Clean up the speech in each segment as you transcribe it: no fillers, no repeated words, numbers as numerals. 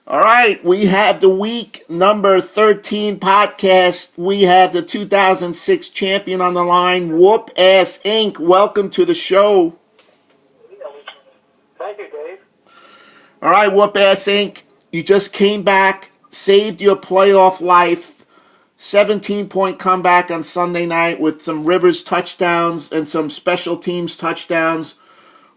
All right, we have the week number 13 podcast. We have the 2006 champion on the line, Whoop Ass Inc. Welcome to the show. Thank you, Dave. All right, Whoop Ass Inc. You just came back, saved your playoff life. 17-point comeback on Sunday night with some Rivers touchdowns and some special teams touchdowns.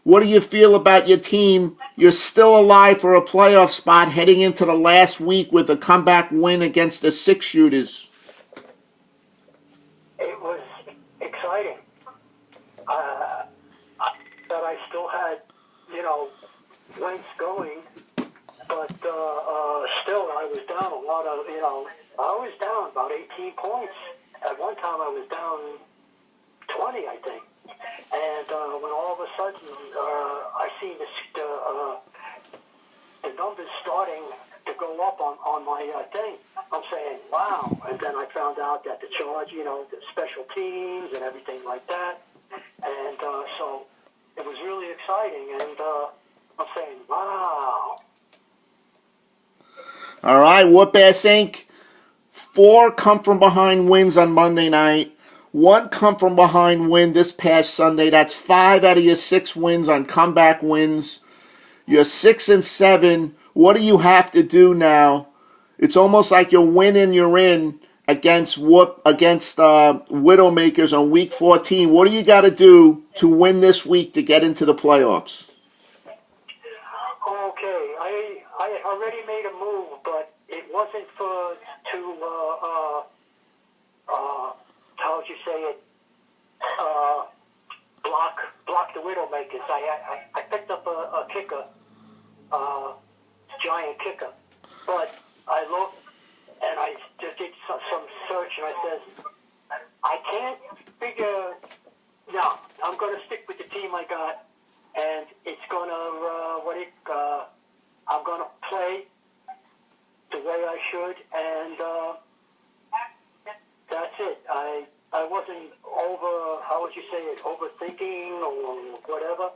What do you feel about your team? You're still alive for a playoff spot heading into the last week with a comeback win against the Six Shooters. It was exciting. That I still had, Wentz going, but still I was down a lot of, I was down about 18 points. At one time I was down 20, I think. And when all of a sudden I see the numbers starting to go up on my thing, I'm saying, wow. And then I found out that the charge, the special teams and everything like that. And so it was really exciting. And I'm saying, wow. All right, Whoop Ass Inc. 4 come-from-behind wins on Monday night. 1 come-from-behind win this past Sunday. That's 5 out of your 6 wins on comeback wins. You're 6-7. What do you have to do now? It's almost like you're winning, you're in against Widowmakers on week 14. What do you got to do to win this week to get into the playoffs? Okay, I already made a move, but it wasn't how would you say it? Block the Widowmakers. I picked up a kicker, giant kicker, but I looked and I just did some search and I said, I can't figure. No, I'm going to stick with the team I got, and it's going to I'm going to play the way I should, and that's it. I wasn't overthinking or whatever.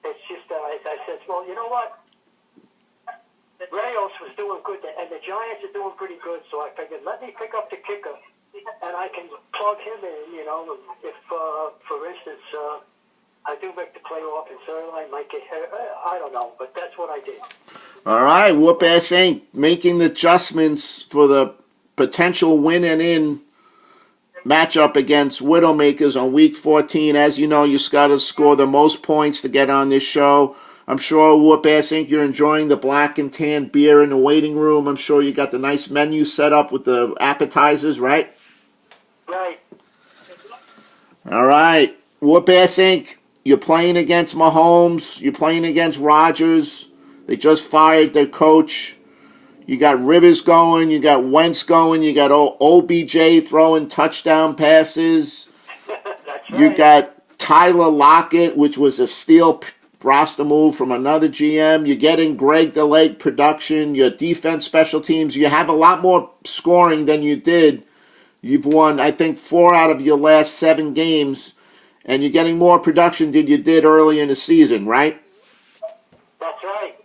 It's just that I said, well, you know what? Reyes was doing good, and the Giants are doing pretty good, so I figured, let me pick up the kicker, and I can plug him in, if, for instance, I do make the playoff, and certainly I might get hurt. I don't know, but that's what I did. All right, Whoop Ass Inc. making the adjustments for the potential win and in matchup against Widowmakers on week 14. As you know, you got to score the most points to get on this show. I'm sure, Whoop Ass Inc., you're enjoying the black and tan beer in the waiting room. I'm sure you got the nice menu set up with the appetizers, right? Right. All right, Whoop Ass Inc., you're playing against Mahomes. You're playing against Rodgers. They just fired their coach. You got Rivers going. You got Wentz going. You got OBJ throwing touchdown passes. That's right. You got Tyler Lockett, which was a steal roster move from another GM. You're getting Greg the Leg production. Your defense, special teams. You have a lot more scoring than you did. You've won, I think, 4 out of your last 7 games. And you're getting more production than you did early in the season, right? That's right.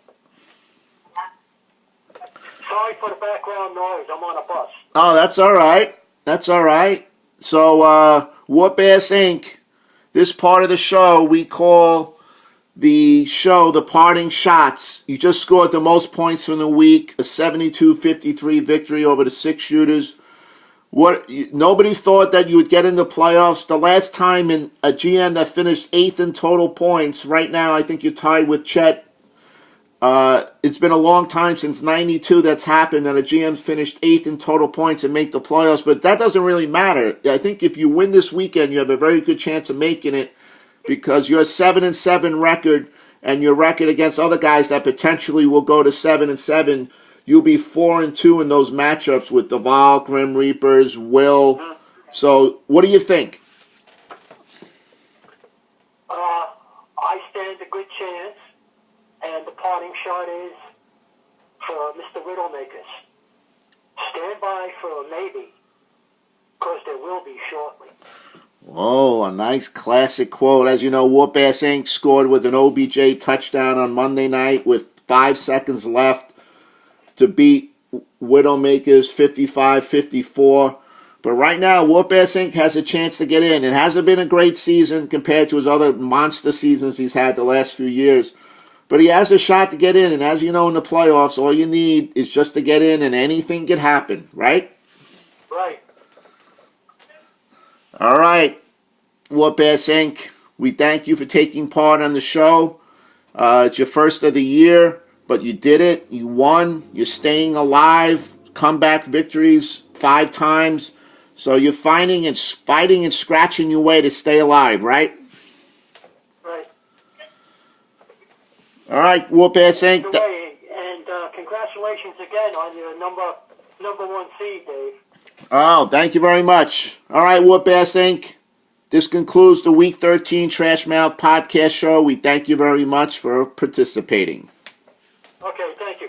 Sorry for the background noise. I'm on a bus. Oh, that's all right. That's all right. So, Whoop Ass Inc., this part of the show we call the show the parting shots. You just scored the most points from the week, a 72-53 victory over the Six Shooters. Nobody thought that you would get in the playoffs. The last time a GM that finished 8th in total points, right now I think you're tied with Chet. It's been a long time since 92 that's happened that a GM finished 8th in total points and make the playoffs, but that doesn't really matter. I think if you win this weekend, you have a very good chance of making it because you're a 7-7 record, and your record against other guys that potentially will go to 7-7. You'll be 4-2 in those matchups with Duval, Grim Reapers, Will. So, what do you think? I stand a good chance, and the parting shot is for Mr. Widowmakers. Stand by for a maybe, because there will be shortly. Oh, a nice classic quote. As you know, Whoop Ass Inc. scored with an OBJ touchdown on Monday night with 5 seconds left to beat Widowmakers 55-54. But right now, Whoop-Ass Inc. has a chance to get in. It hasn't been a great season compared to his other monster seasons he's had the last few years. But he has a shot to get in. And as you know, in the playoffs, all you need is just to get in and anything can happen, right? Right. All right, Whoop-Ass Inc., we thank you for taking part on the show. It's your first of the year, but you did it. You won. You're staying alive. Comeback victories 5 times. So you're fighting and scratching your way to stay alive, right? Right. All right, Whoop-Ass Inc. And congratulations again on your number 1 seed, Dave. Oh, thank you very much. All right, Whoop-Ass Inc. This concludes the Week 13 Trash Mouth podcast show. We thank you very much for participating. Okay, thank you.